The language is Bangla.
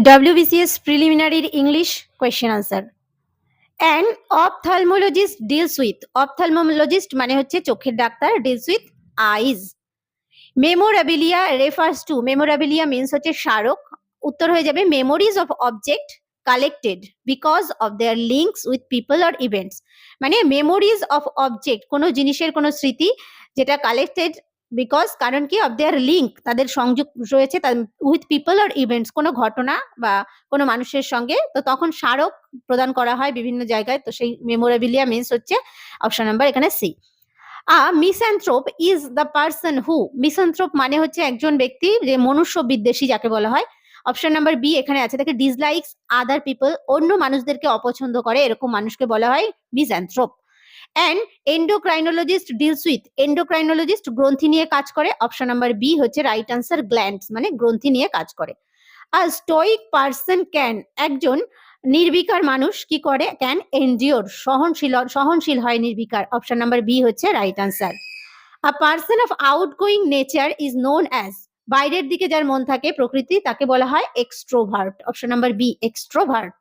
WBCS preliminary English question answer. An ophthalmologist deals with, ophthalmologist মানে হচ্ছে চোখের doctor, deals with eyes. Memorabilia refers to, memorabilia means হচ্ছে স্মারক, উত্তর হয়ে যাবে memories of object collected because of their links with people or events. মানে memories of object, কোনো জিনিসের কোনো স্মৃতি যেটা কালেক্টেড বিকজ, কারণ কি, অফ দেয়ার লিঙ্ক, তাদের সংযোগ রয়েছে উইথ পিপল আর ইভেন্টস, কোনো ঘটনা বা কোনো মানুষের সঙ্গে, তো তখন স্মারক প্রদান করা হয় বিভিন্ন জায়গায়, তো সেই মেমোরেবিলিয়া মিন্স হচ্ছে অপশন নাম্বার এখানে C. Misanthrope is the person who, misanthrope মানে হচ্ছে একজন ব্যক্তি যে মনুষ্য বিদ্বেষী যাকে বলা হয়, অপশন নাম্বার বি এখানে আছে, দেখে ডিসলাইকস আদার পিপল, অন্য মানুষদেরকে অপছন্দ করে এরকম মানুষকে বলা হয় misanthrope. And endocrinologist deals with, endocrinologist গ্রন্থি নিয়ে কাজ করে, অপশন নাম্বার বি হচ্ছে রাইট আনসার, গ্ল্যান্ডস মানে গ্রন্থি নিয়ে কাজ করে। আর স্টোইক পার্সন ক্যান, একজন নির্বিকার মানুষ কি করে, ক্যান এন্ডিওর, সহনশীল হয় নির্বিকার, অপশন নাম্বার বি হচ্ছে right answer. A person of outgoing nature is known as, বাইরের দিকে যার মন থাকে প্রকৃতি, তাকে বলা হয় extrovert, option number B extrovert.